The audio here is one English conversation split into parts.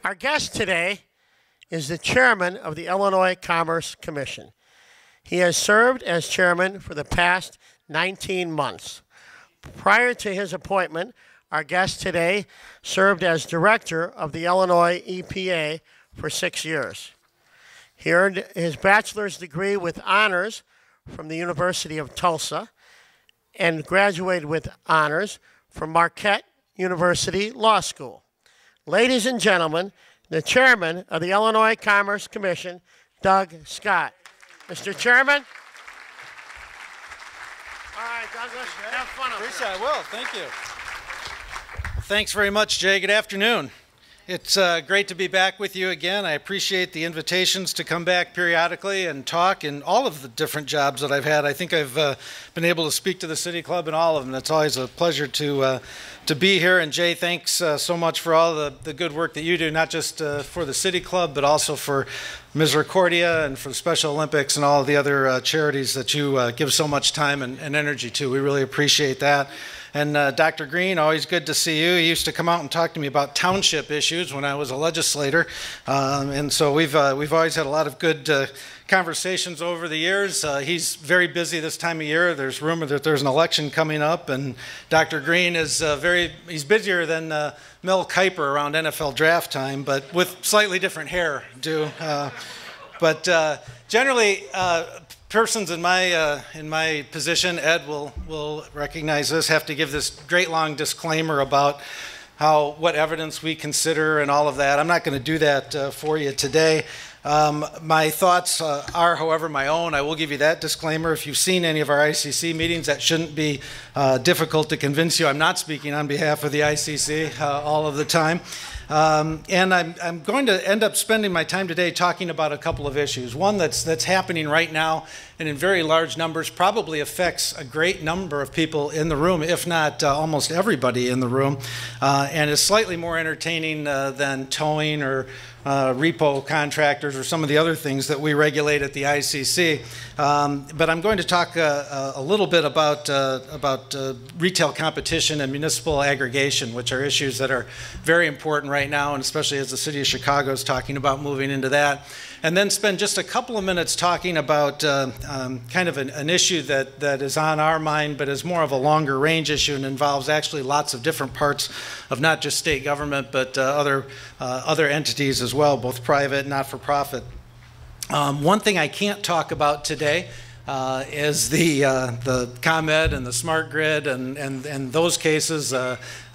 Our guest today is the chairman of the Illinois Commerce Commission. He has served as chairman for the past 19 months. Prior to his appointment, our guest today served as director of the Illinois EPA for 6 years. He earned his bachelor's degree with honors from the University of Tulsa and graduated with honors from Marquette University Law School. Ladies and gentlemen, the chairman of the Illinois Commerce Commission, Doug Scott. Mr. Chairman. All right, Douglas, have fun up Appreciate there. it. I will. Thank you. Thanks very much, Jay. Good afternoon. It's great to be back with you again. I appreciate the invitations to come back periodically and talk in all of the different jobs that I've had. I think I've been able to speak to the City Club in all of them. It's always a pleasure to be here. And Jay, thanks so much for all the good work that you do, not just for the City Club, but also for Misericordia and for the Special Olympics and all of the other charities that you give so much time and energy to. We really appreciate that. And Dr. Green, always good to see you. He used to come out and talk to me about township issues when I was a legislator. And so we've always had a lot of good conversations over the years. He's very busy this time of year. There's rumor that there's an election coming up, and Dr. Green is he's busier than Mel Kiper around NFL draft time, but with slightly different hair, too. But generally, persons in my position, Ed will recognize this, have to give this great long disclaimer about what evidence we consider and all of that. I'm not going to do that for you today. My thoughts are, however, my own. I will give you that disclaimer. If you've seen any of our ICC meetings, that shouldn't be difficult to convince you I'm not speaking on behalf of the ICC all of the time. And I'm going to end up spending my time today talking about a couple of issues. One that's happening right now and in very large numbers, probably affects a great number of people in the room, if not almost everybody in the room, and is slightly more entertaining than towing or repo contractors or some of the other things that we regulate at the ICC. But I'm going to talk a little bit about retail competition and municipal aggregation, which are issues that are very important right now, and especially as the city of Chicago is talking about moving into that. And then spend just a couple of minutes talking about kind of an issue that is on our mind, but is more of a longer range issue and involves actually lots of different parts of not just state government, but other entities as well, both private and not-for-profit. One thing I can't talk about today is the ComEd and the smart grid and those cases.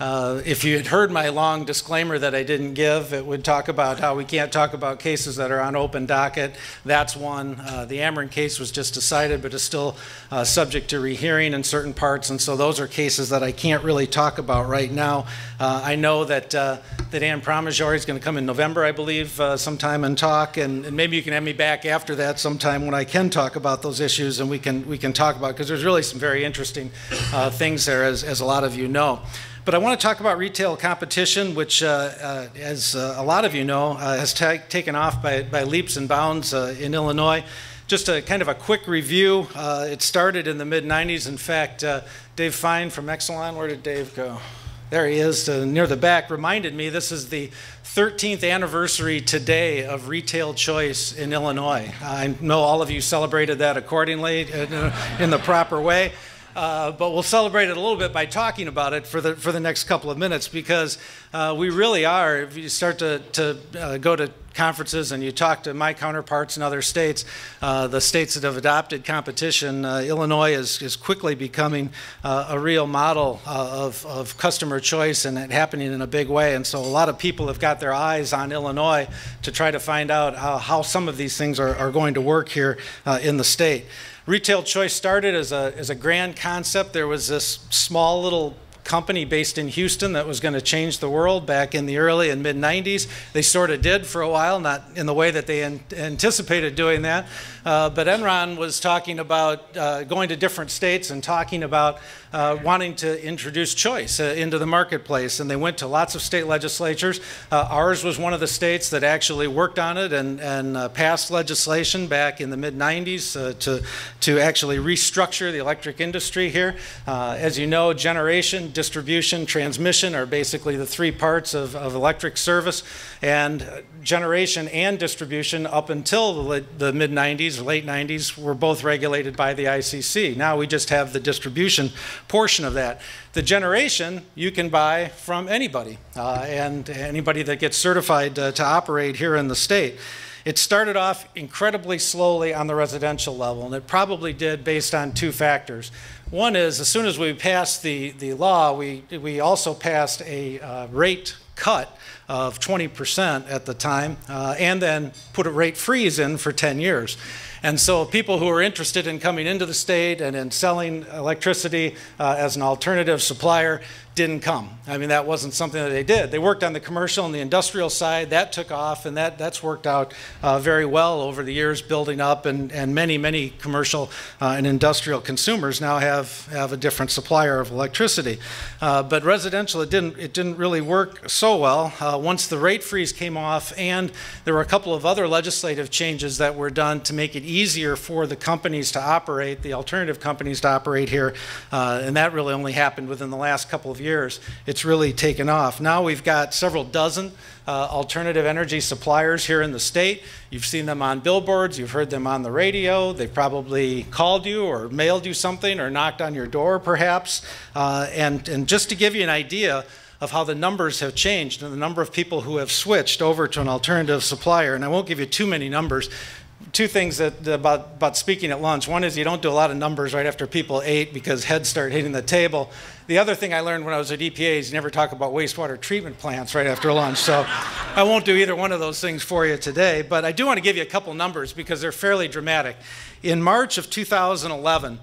If you had heard my long disclaimer that I didn't give, it would talk about how we can't talk about cases that are on open docket. That's one. The Ameren case was just decided, but is still subject to rehearing in certain parts, and so those are cases that I can't really talk about right now. I know that Ann Pramaggiore is going to come in November, I believe, sometime and talk, and maybe you can have me back after that sometime when I can talk about those issues, and we can talk about, because there's really some very interesting things there, as a lot of you know. But I want to talk about retail competition, which, as a lot of you know, has taken off by leaps and bounds in Illinois. Just a kind of a quick review. It started in the mid-'90s. In fact, Dave Fine from Exelon, where did Dave go? There he is, near the back, reminded me this is the 13th anniversary today of retail choice in Illinois. I know all of you celebrated that accordingly in the proper way. But we'll celebrate it a little bit by talking about it for the next couple of minutes, because we really are, if you start to go to conferences and you talk to my counterparts in other states, the states that have adopted competition, Illinois is quickly becoming a real model of customer choice, and it happening in a big way. And so a lot of people have got their eyes on Illinois to try to find out how some of these things are going to work here in the state. Retail choice started as a grand concept. There was this small little company based in Houston that was going to change the world back in the early and mid-'90s. They sort of did for a while, not in the way that they anticipated doing that. But Enron was talking about going to different states and talking about wanting to introduce choice into the marketplace. And they went to lots of state legislatures. Ours was one of the states that actually worked on it and passed legislation back in the mid-'90s to actually restructure the electric industry here. As you know, generation distribution, transmission are basically the three parts of electric service, and generation and distribution up until the mid-90s, late 90s, were both regulated by the ICC. Now we just have the distribution portion of that. The generation you can buy from anybody, and anybody that gets certified to operate here in the state. It started off incredibly slowly on the residential level, and it probably did based on two factors. One is, as soon as we passed the law, we also passed a rate cut of 20% at the time, and then put a rate freeze in for 10 years. And so people who are interested in coming into the state and in selling electricity as an alternative supplier didn't come. I mean, that wasn't something that they did. They worked on the commercial and the industrial side. That took off, and that's worked out very well over the years, building up, and many commercial and industrial consumers now have a different supplier of electricity. But residential, it didn't really work so well. Once the rate freeze came off, and there were a couple of other legislative changes that were done to make it easier for the companies to operate, the alternative companies to operate here, and that really only happened within the last couple of years. It's really taken off. Now we've got several dozen alternative energy suppliers here in the state. You've seen them on billboards, you've heard them on the radio, they've probably called you or mailed you something or knocked on your door perhaps. And just to give you an idea of how the numbers have changed and the number of people who have switched over to an alternative supplier, and I won't give you too many numbers. Two things about speaking at lunch. One is you don't do a lot of numbers right after people ate because heads start hitting the table. The other thing I learned when I was at EPA is you never talk about wastewater treatment plants right after lunch. So I won't do either one of those things for you today, but I do want to give you a couple numbers because they're fairly dramatic. In March of 2011,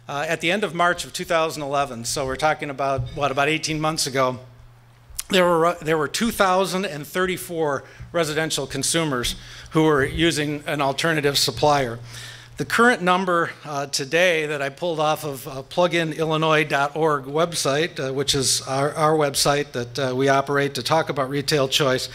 at the end of March of 2011, so we're talking about, about 18 months ago, there were 2,034 residential consumers who were using an alternative supplier. The current number today that I pulled off of pluginillinois.org website, which is our website that we operate to talk about retail choice,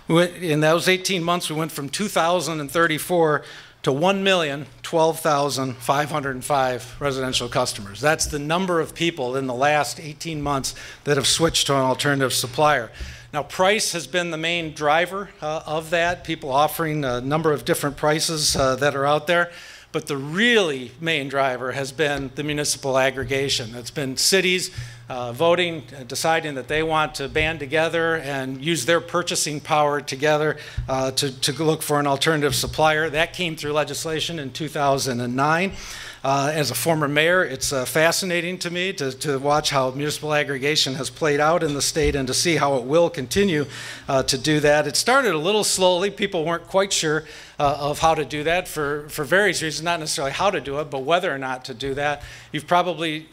in those 18 months we went from 2,034 to 1,012,505 residential customers. That's the number of people in the last 18 months that have switched to an alternative supplier. Now, price has been the main driver of that, people offering a number of different prices that are out there. But the really main driver has been the municipal aggregation. It's been cities voting, deciding that they want to band together and use their purchasing power together to look for an alternative supplier. That came through legislation in 2009. As a former mayor, it's fascinating to me to watch how municipal aggregation has played out in the state and to see how it will continue to do that. It started a little slowly. People weren't quite sure of how to do that for various reasons, not necessarily how to do it, but whether or not to do that. You've probably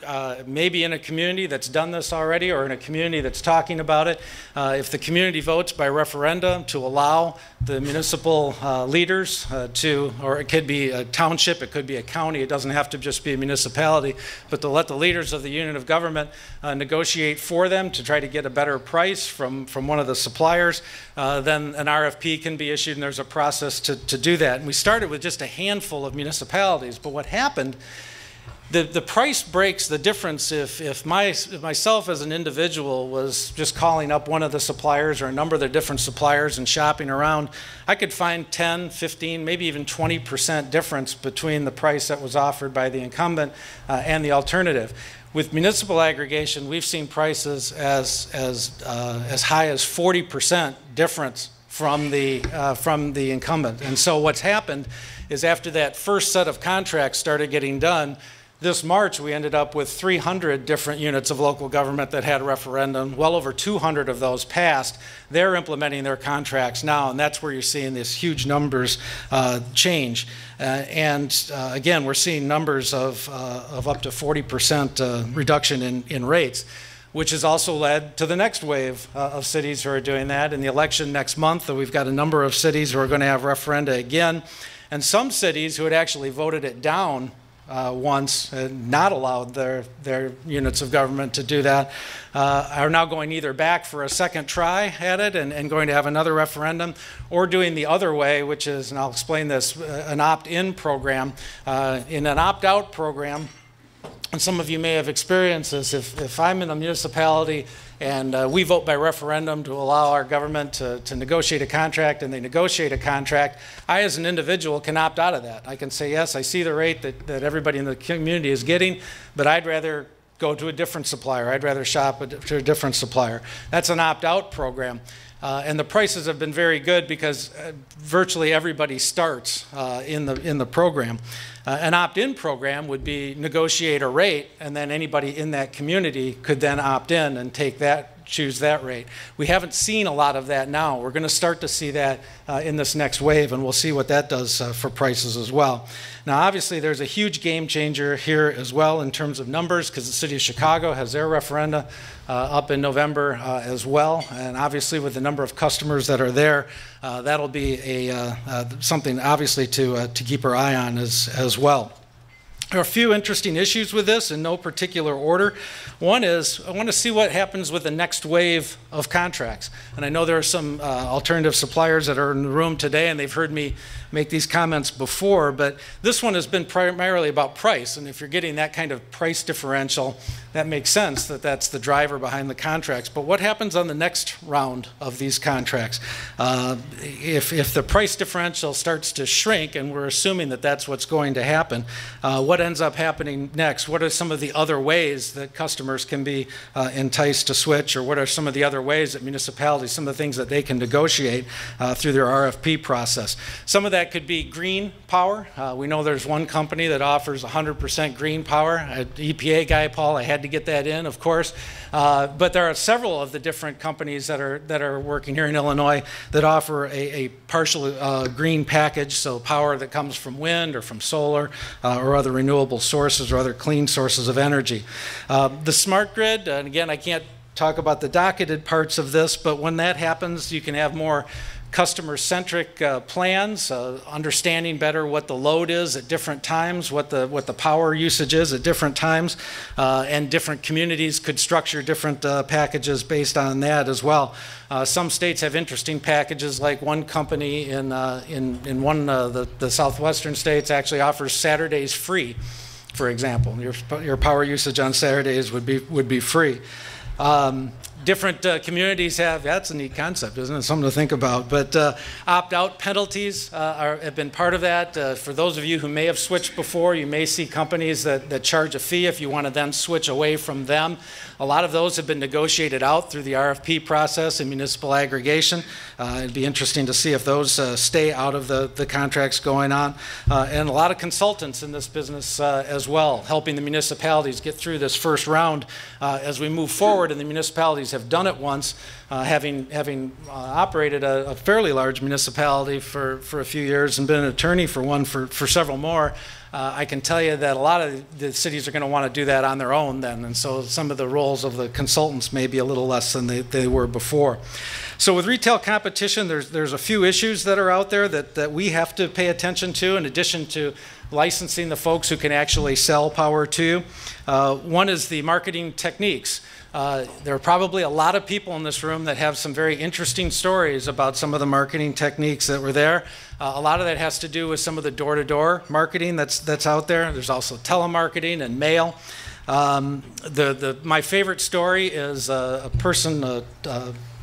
maybe in a community that's done this already or in a community that's talking about it. If the community votes by referendum to allow the municipal leaders or it could be a township, it could be a county, it doesn't have to just be a municipality, but to let the leaders of the unit of government negotiate for them to try to get a better price from one of the suppliers, then an RFP can be issued and there's a process to do that. And we started with just a handful of municipalities, but what happened, the price breaks the difference if myself as an individual was just calling up one of the suppliers or a number of the different suppliers and shopping around. I could find 10, 15, maybe even 20% difference between the price that was offered by the incumbent and the alternative. With municipal aggregation, we've seen prices as high as 40% difference from the incumbent. And so what's happened is after that first set of contracts started getting done, this March, we ended up with 300 different units of local government that had a referendum. Well over 200 of those passed. They're implementing their contracts now, and that's where you're seeing these huge numbers change. Again, we're seeing numbers of up to 40% reduction in rates, which has also led to the next wave of cities who are doing that. In the election next month, we've got a number of cities who are going to have referenda again, and some cities who had actually voted it down once and not allowed their units of government to do that are now going either back for a second try at it and going to have another referendum, or doing the other way, which is, and I'll explain this, an opt-in program. In an opt-out program, and some of you may have experienced this, if I'm in a municipality and we vote by referendum to allow our government to negotiate a contract, and they negotiate a contract, I as an individual can opt out of that. I can say, yes, I see the rate that everybody in the community is getting, but I'd rather go to a different supplier. I'd rather shop to a different supplier. That's an opt-out program. And the prices have been very good because virtually everybody starts in the program. An opt-in program would be negotiate a rate, and then anybody in that community could then opt in and take that, choose that rate. We haven't seen a lot of that now. We're going to start to see that in this next wave, and we'll see what that does for prices as well. Now, obviously, there's a huge game changer here as well in terms of numbers, because the city of Chicago has their referenda up in November as well, and obviously with the number of customers that are there, that'll be something obviously to keep our eye on as well. There are a few interesting issues with this in no particular order. One is I want to see what happens with the next wave of contracts. And I know there are some alternative suppliers that are in the room today, and they've heard me make these comments before, but this one has been primarily about price. And if you're getting that kind of price differential, that makes sense that that's the driver behind the contracts. But what happens on the next round of these contracts? If the price differential starts to shrink, and we're assuming that that's what's going to happen, what ends up happening next? What are some of the other ways that customers can be enticed to switch, or what are some of the other ways that municipalities, some of the things that they can negotiate through their RFP process? Some of that could be green power. We know there's one company that offers 100% green power. EPA guy, Paul, I had to get that in, of course. But there are several of the different companies that are working here in Illinois that offer a partial green package, so power that comes from wind or from solar or other renewable sources or other clean sources of energy. The smart grid, and again, I can't talk about the docketed parts of this, but when that happens, you can have more customer-centric plans, understanding better what the load is at different times, what the power usage is at different times, and different communities could structure different packages based on that as well. Some states have interesting packages, like one company in one of the southwestern states actually offers Saturdays free, for example. Your power usage on Saturdays would be free. Different communities have, that's a neat concept, isn't it? Something to think about. But opt-out penalties have been part of that. For those of you who may have switched before, you may see companies that charge a fee if you want to then switch away from them. A lot of those have been negotiated out through the RFP process and municipal aggregation. It'd be interesting to see if those stay out of the contracts going on. And a lot of consultants in this business as well, helping the municipalities get through this first round as we move forward, and the municipalities have done it once, having operated a fairly large municipality for a few years and been an attorney for one for several more. I can tell you that a lot of the cities are going to want to do that on their own then, and so some of the roles of the consultants may be a little less than they were before. So with retail competition, there's a few issues that are out there that we have to pay attention to, in addition to licensing the folks who can actually sell power to you. One is the marketing techniques. There are probably a lot of people in this room that have some very interesting stories about some of the marketing techniques that were there. A lot of that has to do with some of the door-to-door marketing that's out there. There's also telemarketing and mail. My favorite story is a person,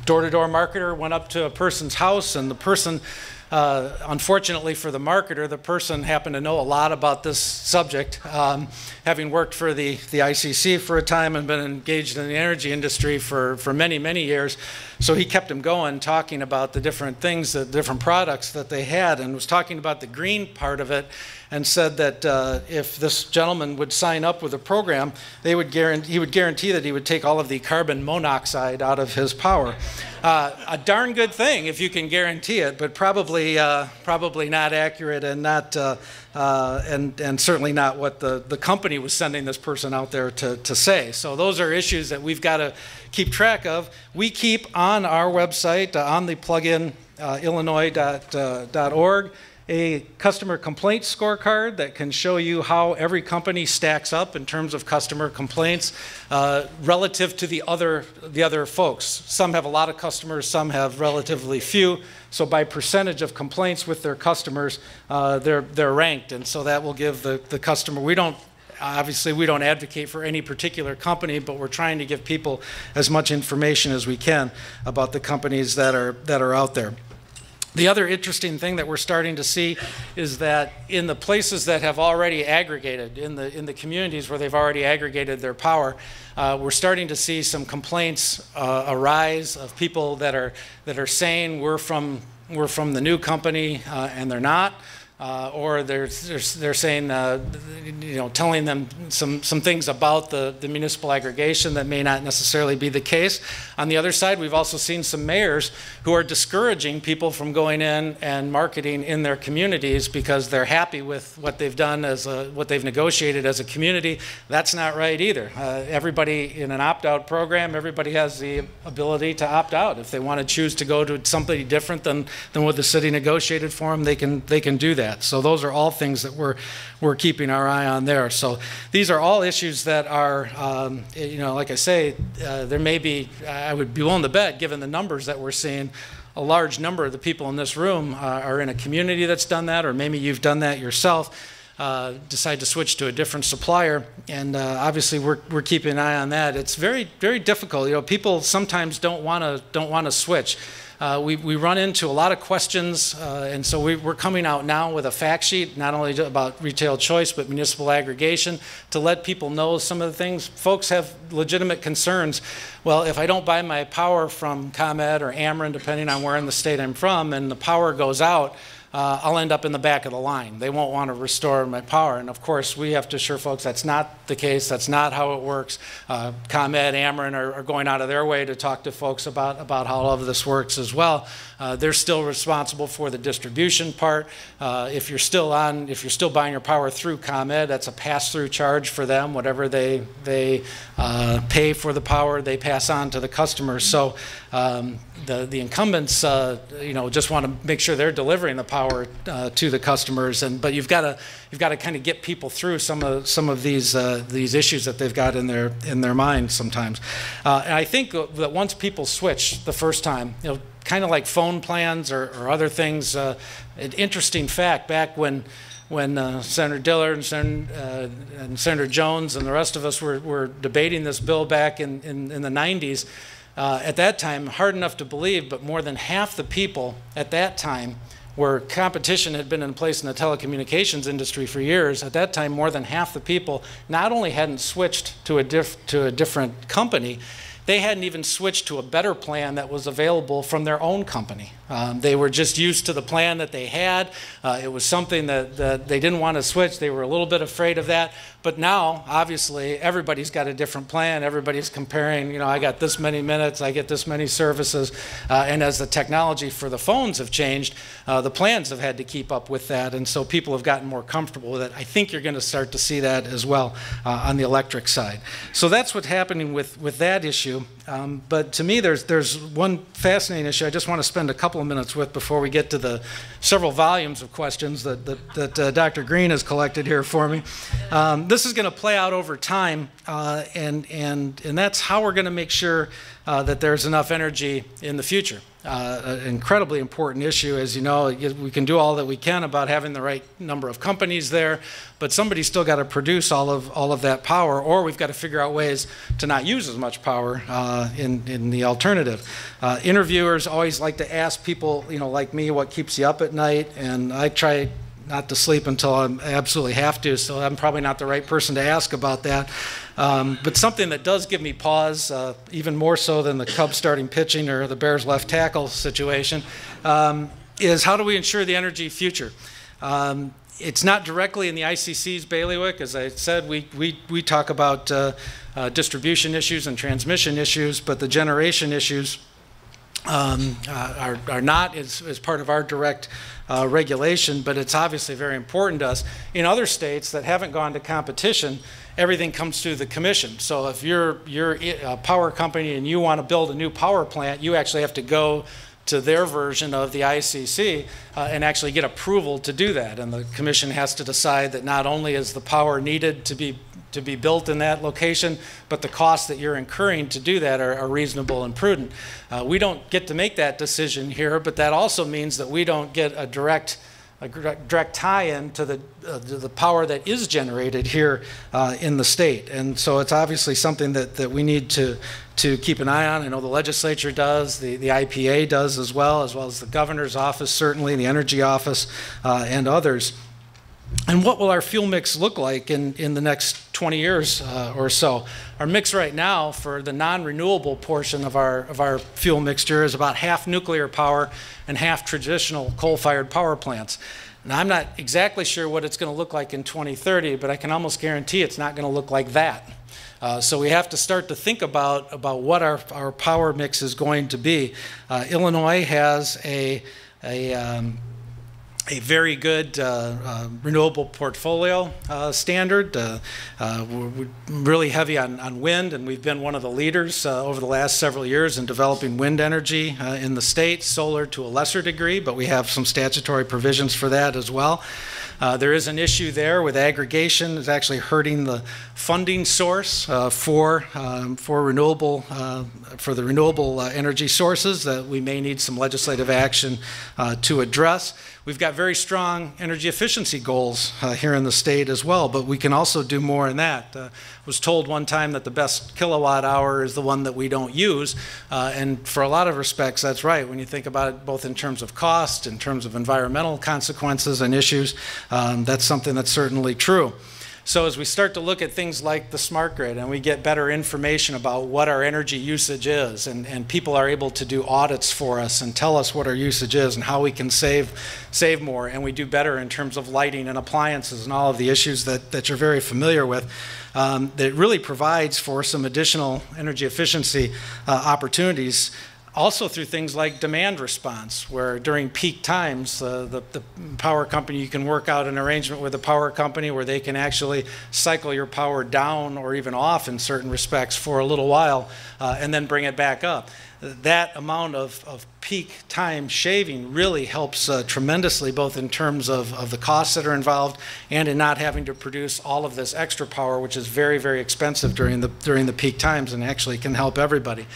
door-to-door marketer, went up to a person's house, and the person, unfortunately for the marketer, the person happened to know a lot about this subject, having worked for the ICC for a time and been engaged in the energy industry for many, many years. So he kept him going, talking about the different things, the different products that they had, and was talking about the green part of it, and said that if this gentleman would sign up with a program, he would guarantee that he would take all of the carbon monoxide out of his power. A darn good thing if you can guarantee it, but probably not accurate, and not and certainly not what the company was sending this person out there to say. So those are issues that we've got to keep track of. We keep on our website, on the plugin illinois.org, a customer complaint scorecard that can show you how every company stacks up in terms of customer complaints relative to the other folks. Some have a lot of customers, some have relatively few. So by percentage of complaints with their customers, they're ranked, and so that will give the customer. We don't Obviously, we don't advocate for any particular company, but we're trying to give people as much information as we can about the companies that are out there. The other interesting thing that we're starting to see is that in the places that have already aggregated, in the communities where they've already aggregated their power, we're starting to see some complaints arise of people that are saying we're from the new company and they're not. Or they're saying, telling them some things about the municipal aggregation that may not necessarily be the case. On the other side, we've also seen some mayors who are discouraging people from going in and marketing in their communities because they're happy with what they've done what they've negotiated as a community. That's not right either. Everybody in an opt-out program, everybody has the ability to opt out. If they want to choose to go to something different than what the city negotiated for them, they can do that. So those are all things that we're keeping our eye on there. So these are all issues that are, like I say, there may be, I would be willing to bet, given the numbers that we're seeing, a large number of the people in this room are in a community that's done that, or maybe you've done that yourself. Decide to switch to a different supplier, and obviously we're keeping an eye on that. It's very, very difficult. People sometimes don't want to switch. We run into a lot of questions, and so we're coming out now with a fact sheet, not only about retail choice, but municipal aggregation, to let people know some of the things. Folks have legitimate concerns. Well, if I don't buy my power from ComEd or Ameren, depending on where in the state I'm from, and the power goes out, I'll end up in the back of the line. They won't want to restore my power. And of course, we have to assure folks that's not the case. That's not how it works. ComEd, Ameren are going out of their way to talk to folks about how all of this works as well. They're still responsible for the distribution part. If you're still buying your power through ComEd, that's a pass-through charge for them. Whatever they pay for the power, they pass on to the customers. So the incumbents, just want to make sure they're delivering the power to the customers. But you've got to kind of get people through some of these issues that they've got in their mind sometimes. And I think that once people switch the first time, kind of like phone plans or other things. An interesting fact: back when Senator Dillard and Senator Jones and the rest of us were debating this bill back in the 90s. At that time, hard enough to believe, but more than half the people at that time, where competition had been in place in the telecommunications industry for years, at that time more than half the people not only hadn't switched to a different company, they hadn't even switched to a better plan that was available from their own company. They were just used to the plan that they had. It was something that they didn't want to switch. They were a little bit afraid of that. But now, obviously, everybody's got a different plan. Everybody's comparing, I got this many minutes, I get this many services. And as the technology for the phones have changed, the plans have had to keep up with that. And so people have gotten more comfortable with it. I think you're going to start to see that as well on the electric side. So that's what's happening with that issue. But to me, there's one fascinating issue I just want to spend a couple of minutes with before we get to the several volumes of questions that Dr. Green has collected here for me. This is going to play out over time, and that's how we're going to make sure that there's enough energy in the future. An incredibly important issue. As you know, we can do all that we can about having the right number of companies there, but somebody's still got to produce all of that power, or we've got to figure out ways to not use as much power in the alternative. Interviewers always like to ask people, like me, what keeps you up at night, and I try not to sleep until I absolutely have to, so I'm probably not the right person to ask about that. But something that does give me pause, even more so than the Cubs starting pitching or the Bears left tackle situation, is how do we ensure the energy future? It's not directly in the ICC's bailiwick. As I said, we talk about distribution issues and transmission issues, but the generation issues are not as part of our direct regulation, but it's obviously very important to us. In other states that haven't gone to competition, everything comes through the commission. So if you're a power company and you want to build a new power plant, you actually have to go to their version of the ICC and actually get approval to do that. And the commission has to decide that not only is the power needed to be built in that location, but the costs that you're incurring to do that are reasonable and prudent. We don't get to make that decision here, but that also means that we don't get a direct direct tie-in to the power that is generated here in the state. And so it's obviously something that we need to keep an eye on. I know the legislature does, the IPA does as well as the governor's office, certainly, the energy office, and others. And what will our fuel mix look like in the next 20 years or so? Our mix right now for the non-renewable portion of our fuel mixture is about half nuclear power and half traditional coal-fired power plants. Now, I'm not exactly sure what it's going to look like in 2030, but I can almost guarantee it's not going to look like that. So we have to start to think about what our power mix is going to be. Illinois has a very good renewable portfolio standard. We're really heavy on wind, and we've been one of the leaders over the last several years in developing wind energy in the state, solar to a lesser degree, but we have some statutory provisions for that as well. There is an issue there with aggregation. It's actually hurting the funding source for the renewable energy sources that we may need some legislative action to address. We've got very strong energy efficiency goals here in the state as well, but we can also do more in that. I was told one time that the best kilowatt hour is the one that we don't use, and for a lot of respects, that's right. When you think about it both in terms of cost, in terms of environmental consequences and issues, that's something that's certainly true. So as we start to look at things like the smart grid and we get better information about what our energy usage is, and people are able to do audits for us and tell us what our usage is and how we can save more, and we do better in terms of lighting and appliances and all of the issues that you're very familiar with, that really provides for some additional energy efficiency opportunities. Also through things like demand response, where during peak times, the power company, you can work out an arrangement with the power company where they can actually cycle your power down or even off in certain respects for a little while and then bring it back up. That amount of peak time shaving really helps tremendously, both in terms of the costs that are involved and in not having to produce all of this extra power, which is very, very expensive during the peak times and actually can help everybody.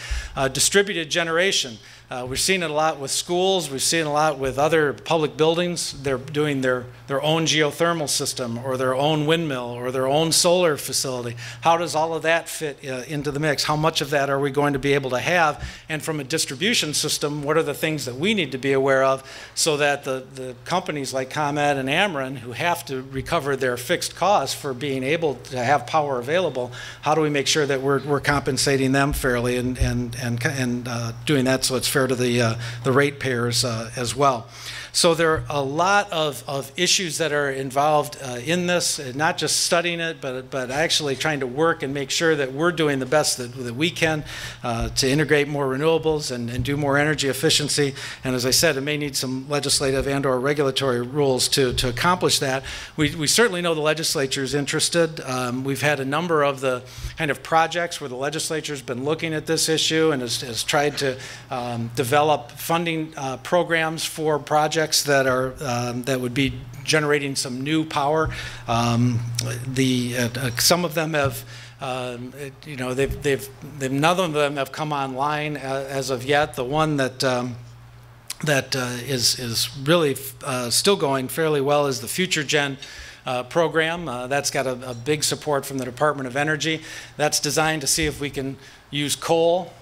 Distributed generation. We've seen it a lot with schools. We've seen it a lot with other public buildings. They're doing their own geothermal system or their own windmill or their own solar facility. How does all of that fit into the mix? How much of that are we going to be able to have? And from a distribution system, what are the things that we need to be aware of so that the companies like ComEd and Ameren, who have to recover their fixed costs for being able to have power available, how do we make sure that we're compensating them fairly and doing that so it's fair to the ratepayers as well. So there are a lot of issues that are involved in this, not just studying it, but actually trying to work and make sure that we're doing the best that we can to integrate more renewables and do more energy efficiency. And as I said, it may need some legislative and or regulatory rules to accomplish that. We certainly know the legislature is interested. We've had a number of the kind of projects where the legislature's been looking at this issue and has tried to develop funding programs for projects that would be generating some new power. Some of them have, none of them have come online as of yet. The one that is really still going fairly well is the Future Gen program. That's got a big support from the Department of Energy. That's designed to see if we can use coal,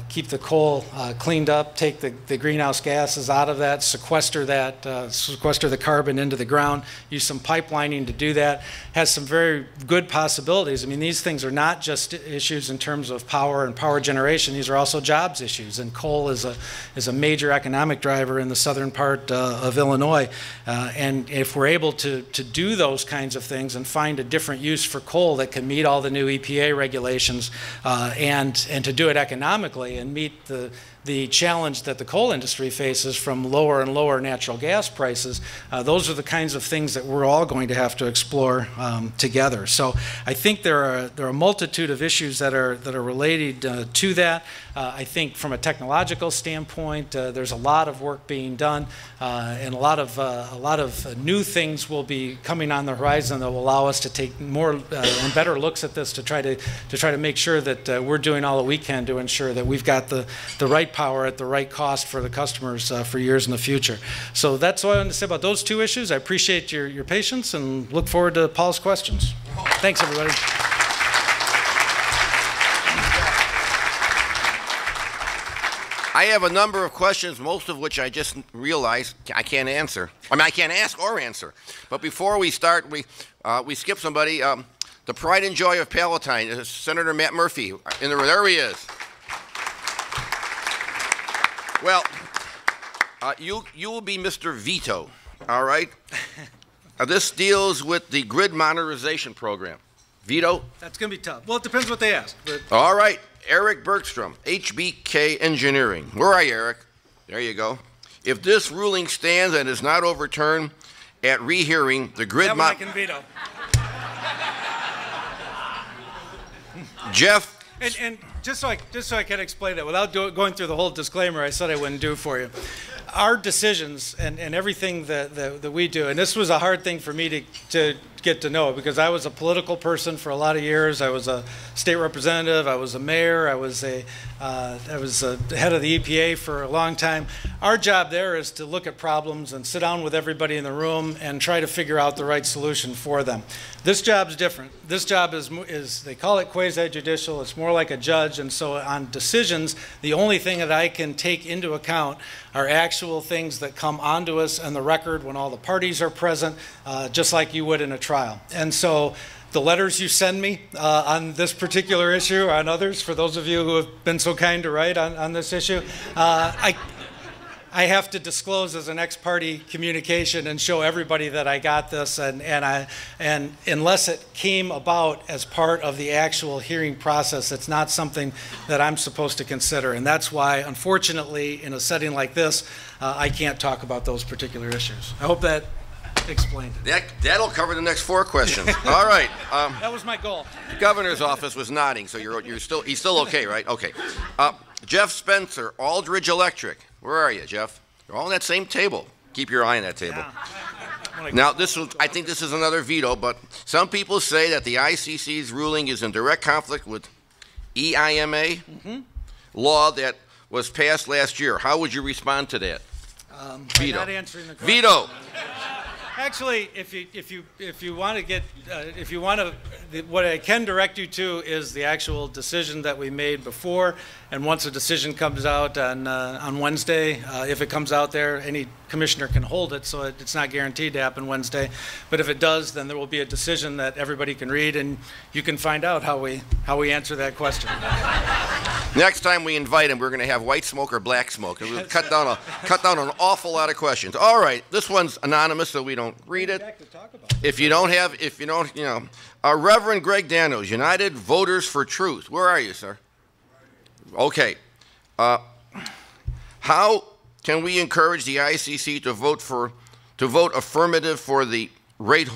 keep the coal cleaned up, take the greenhouse gases out of that, sequester the carbon into the ground, use some pipelining to do that. Has some very good possibilities. I mean, these things are not just issues in terms of power and power generation. These are also jobs issues, and coal is a major economic driver in the southern part of Illinois. And if we're able to do those kinds of things and find a different use for coal that can meet all the new EPA regulations and to do it economically and meet the challenge that the coal industry faces from lower and lower natural gas prices, those are the kinds of things that we're all going to have to explore together. So I think there are a multitude of issues that are related to that. I think from a technological standpoint, there's a lot of work being done, and a lot of new things will be coming on the horizon that will allow us to take more and better looks at this to try to make sure that we're doing all that we can to ensure that we've got the right right power at the right cost for the customers for years in the future. So that's all I wanted to say about those two issues. I appreciate your patience and look forward to Paul's questions. Thanks, everybody. I have a number of questions, most of which I just realized I can't answer. I mean, I can't ask or answer. But before we start, we skip somebody. The pride and joy of Palatine is Senator Matt Murphy. There he is. Well, you will be Mr. Veto, all right? This deals with the grid modernization program. Veto? That's going to be tough. Well, it depends what they ask. But all right. Eric Bergstrom, HBK Engineering. Where are you, Eric? There you go. If this ruling stands and is not overturned at rehearing, the grid... That one I can veto. Jeff... And just so I can explain it, without going through the whole disclaimer I said I wouldn't do for you, our decisions and everything that we do, and this was a hard thing for me to get to know, because I was a political person for a lot of years. I was a state representative. I was a mayor. I was the head of the EPA for a long time. Our job there is to look at problems and sit down with everybody in the room and try to figure out the right solution for them. This job's different. This job is they call it quasi-judicial. It's more like a judge, and so on decisions, the only thing that I can take into account are actual things that come onto us and the record when all the parties are present, just like you would in a trial. And so the letters you send me on this particular issue, or on others, for those of you who have been so kind to write on this issue, I have to disclose as an ex-party communication and show everybody that I got this, and unless it came about as part of the actual hearing process, it's not something that I'm supposed to consider. And that's why, unfortunately, in a setting like this, I can't talk about those particular issues. I hope that explained it. That'll cover the next 4 questions. All right. That was my goal. The governor's office was nodding, so he's still okay, right? Okay. Jeff Spencer, Aldridge Electric. Where are you, Jeff? They're all on that same table. Keep your eye on that table. Yeah. Now, I think this is another veto, but some people say that the ICC's ruling is in direct conflict with EIMA law that was passed last year. How would you respond to that? Veto. Not answering the question. Veto. Actually, if you want to get what I can direct you to is the actual decision that we made before, and once a decision comes out on Wednesday, if it comes out there, any commissioner can hold it, so it's not guaranteed to happen Wednesday. But if it does, then there will be a decision that everybody can read, and you can find out how we answer that question. Next time we invite him, we're going to have white smoke or black smoke, and we'll cut down an awful lot of questions. All right, this one's anonymous, so we don't read it. If you don't, Reverend Greg Danos, United Voters for Truth. Where are you, sir? Okay. How can we encourage the ICC to vote affirmative for the rate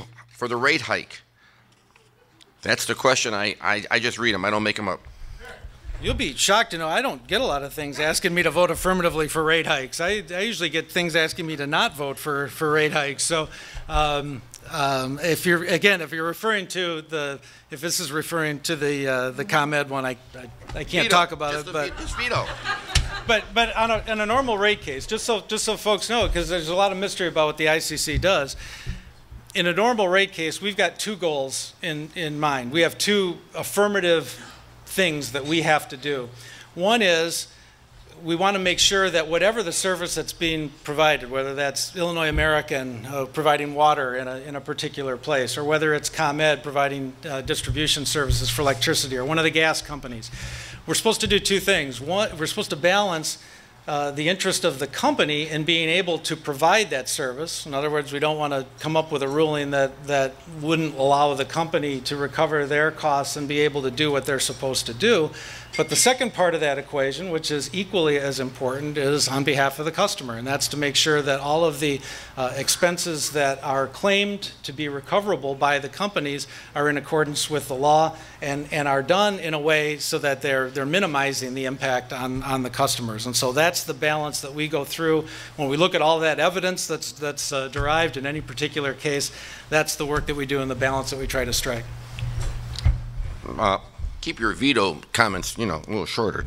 hike? That's the question. I just read them. I don't make them up. You'll be shocked to know I don't get a lot of things asking me to vote affirmatively for rate hikes. I usually get things asking me to not vote for rate hikes. So if you're referring to if this is referring to the ComEd one, I can't veto. Talk about it. Just veto. But on a normal rate case, just so folks know, because there's a lot of mystery about what the ICC does. In a normal rate case, we've got 2 goals in mind. We have 2 affirmative things that we have to do. One is we want to make sure that whatever the service that's being provided, whether that's Illinois American providing water in a particular place, or whether it's ComEd providing distribution services for electricity, or one of the gas companies, we're supposed to do 2 things. One, we're supposed to balance the interest of the company in being able to provide that service. In other words, we don't want to come up with a ruling that wouldn't allow the company to recover their costs and be able to do what they're supposed to do. But the second part of that equation, which is equally as important, is on behalf of the customer, and that's to make sure that all of the expenses that are claimed to be recoverable by the companies are in accordance with the law and are done in a way so that they're minimizing the impact on the customers. And so that's the balance that we go through when we look at all that evidence that's derived in any particular case. That's the work that we do and the balance that we try to strike. keep your veto comments, you know, a little shorter.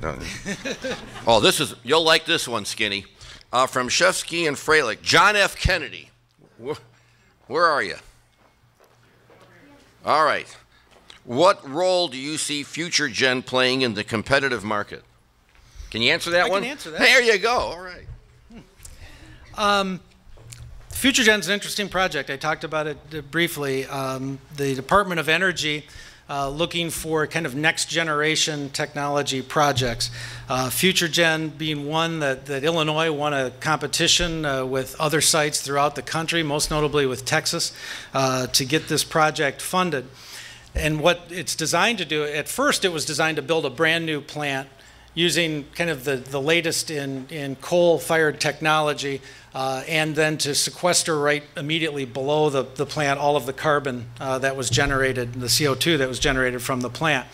Oh, you'll like this one, Skinny. From Shefsky and Freilich, John F. Kennedy. Where are you? All right. What role do you see Future Gen playing in the competitive market? Can you answer that one? I can answer that. There you go. All right. Future Gen is an interesting project. I talked about it briefly. The Department of Energy looking for kind of next generation technology projects. Future Gen being one that Illinois won a competition with other sites throughout the country, most notably with Texas, to get this project funded. And what it's designed to do, at first it was designed to build a brand new plant using kind of the latest in coal-fired technology, and then to sequester right immediately below the plant all of the carbon that was generated, the CO2 that was generated from the plant.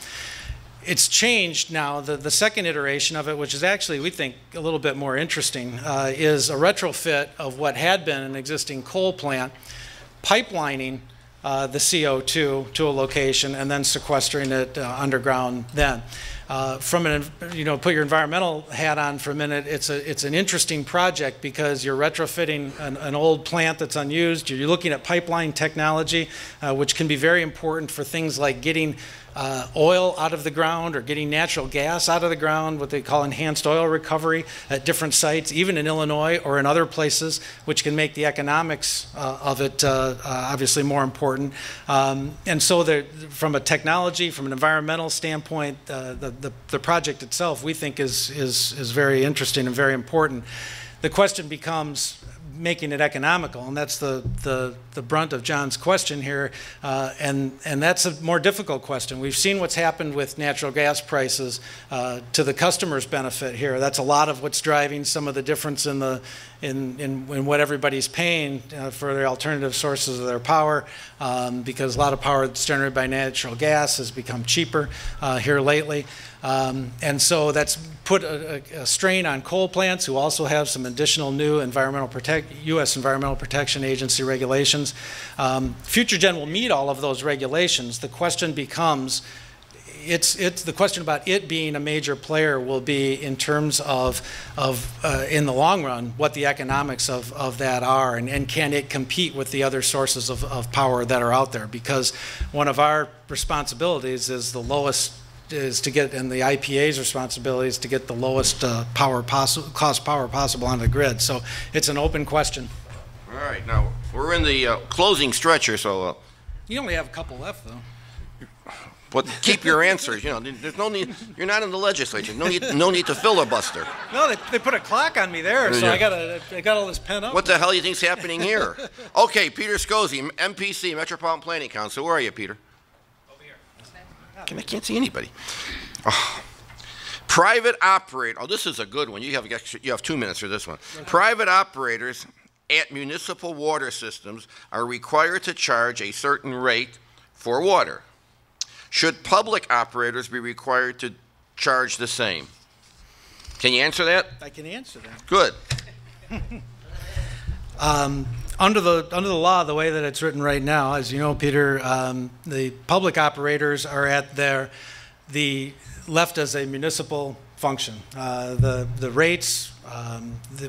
It's changed now. The second iteration of it, which is actually, we think, a little bit more interesting, is a retrofit of what had been an existing coal plant, pipelining the CO2 to a location and then sequestering it underground then. From put your environmental hat on for a minute, it's an interesting project because you're retrofitting an old plant that's unused. You're looking at pipeline technology, which can be very important for things like getting oil out of the ground or getting natural gas out of the ground, what they call enhanced oil recovery at different sites, even in Illinois or in other places, which can make the economics of it obviously more important. And so from a technology, from an environmental standpoint, the project itself we think is very interesting and very important. The question becomes making it economical, and that's the brunt of John's question here, and that's a more difficult question. We've seen what's happened with natural gas prices to the customer's benefit here. That's a lot of what's driving some of the difference in what everybody's paying for the alternative sources of their power, because a lot of power that's generated by natural gas has become cheaper here lately. And so that's put a strain on coal plants, who also have some additional new U.S. Environmental Protection Agency regulations. Future Gen will meet all of those regulations. The question becomes, the question about it being a major player will be in terms of in the long run, what the economics of that are, and can it compete with the other sources of power that are out there? Because one of our responsibilities is to get, and the IPA's responsibility is to get the lowest cost power possible on the grid. So it's an open question. All right, now we're in the closing stretch here, so. You only have a couple left, though. But keep your answers. You know, there's no need. You're not in the legislature. No need to filibuster. No, they put a clock on me there, so I got all this pen up. What the hell do you think's happening here? Okay, Peter Scozzi, MPC, Metropolitan Planning Council. Where are you, Peter? I can't see anybody. Oh. Private operator. Oh, this is a good one. You have 2 minutes for this one. Okay. Private operators at municipal water systems are required to charge a certain rate for water. Should public operators be required to charge the same? Can you answer that? I can answer that. Good. Under the law, the way that it's written right now, as you know, Peter, the public operators are at left as a municipal function. The rates,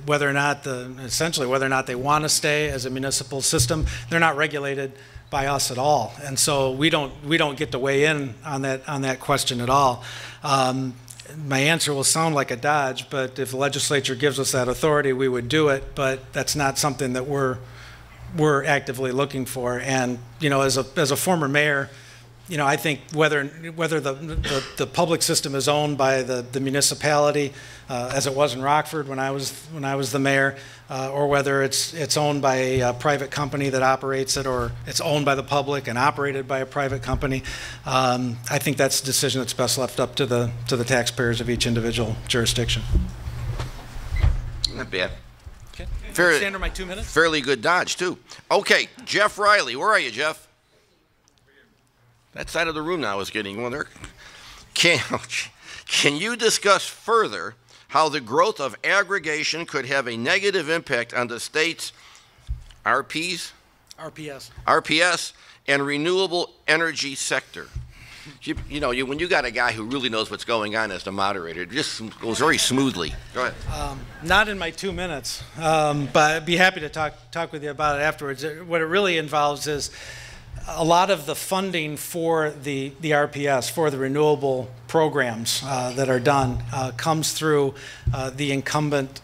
whether or not they want to stay as a municipal system, they're not regulated by us at all, and so we don't get to weigh in on that question at all. My answer will sound like a dodge, but if the legislature gives us that authority, we would do it. But that's not something that we're actively looking for. And as a former mayor, I think whether the public system is owned by the municipality, as it was in Rockford when I was the mayor, or whether it's owned by a private company that operates it, or it's owned by the public and operated by a private company, I think that's a decision that's best left up to the taxpayers of each individual jurisdiction. Not bad. Okay. Stand under my 2 minutes. Fairly good dodge too. Okay, Jeff Riley, where are you, Jeff? That side of the room now is getting one there. Can you discuss further how the growth of aggregation could have a negative impact on the state's RPS and renewable energy sector? when you got a guy who really knows what's going on as the moderator, it just goes very smoothly. Go ahead. Not in my 2 minutes, but I'd be happy to talk with you about it afterwards. What it really involves is a lot of the funding for the RPS, for the renewable programs that are done, comes through the incumbent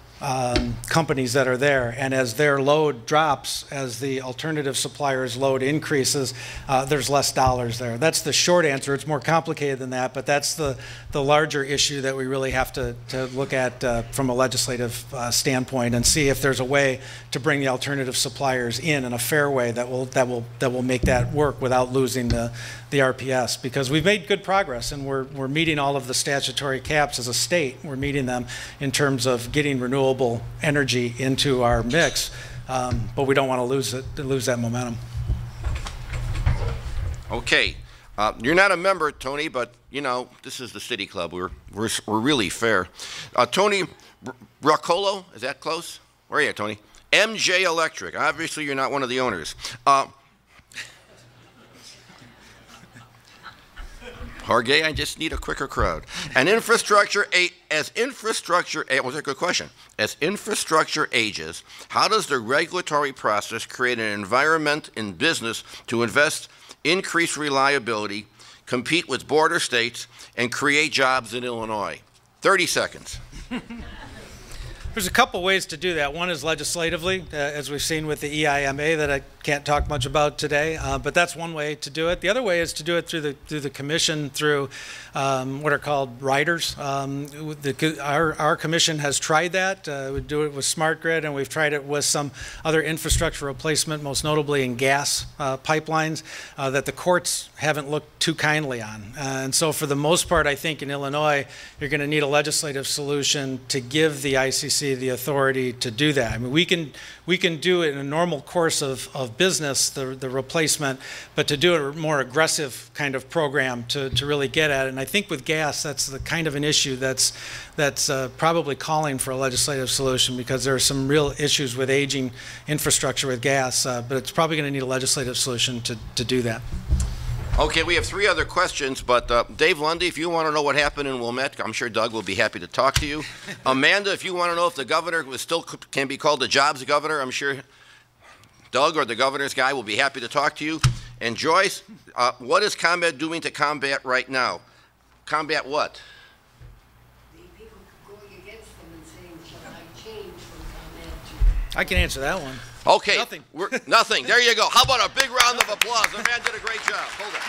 companies that are there, and as their load drops, as the alternative suppliers' load increases, there's less dollars there. That's the short answer. It's more complicated than that, but that's the larger issue that we really have to look at from a legislative standpoint and see if there's a way to bring the alternative suppliers in a fair way that will make that work without losing the RPS, because we've made good progress and we're meeting all of the statutory caps as a state. We're meeting them in terms of getting renewable energy into our mix, but we don't want to lose that momentum. Okay, you're not a member, Tony, but this is the City Club. We're really fair. Tony Braccolo, is that close? Where are you, Tony? MJ Electric. Obviously, you're not one of the owners. Jorge, I just need a quicker crowd. And was a good question. As infrastructure ages, how does the regulatory process create an environment in business to invest, increase reliability, compete with border states, and create jobs in Illinois? 30 seconds. There's a couple ways to do that. One is legislatively, as we've seen with the EIMA that I can't talk much about today, but that's one way to do it. The other way is to do it through the commission, through what are called riders. Our commission has tried that. We do it with smart grid, and we've tried it with some other infrastructure replacement, most notably in gas pipelines, that the courts haven't looked too kindly on. And so for the most part, I think in Illinois, you're going to need a legislative solution to give the ICC the authority to do that. I mean, we can do it in a normal course of business, the replacement, but to do a more aggressive kind of program to really get at it. And I think with gas, that's the kind of an issue that's probably calling for a legislative solution, because there are some real issues with aging infrastructure with gas, but it's probably going to need a legislative solution to do that. Okay, we have 3 other questions, but Dave Lundy, if you want to know what happened in Wilmette, I'm sure Doug will be happy to talk to you. Amanda, if you want to know if the governor can be called the jobs governor, I'm sure Doug or the governor's guy will be happy to talk to you. And Joyce, what is ComEd doing to combat right now? Combat what? The people going against them and saying, shall I change from ComEd to... I can answer that one. Okay. Nothing. Nothing. There you go. How about a big round of applause? The man did a great job. Hold on.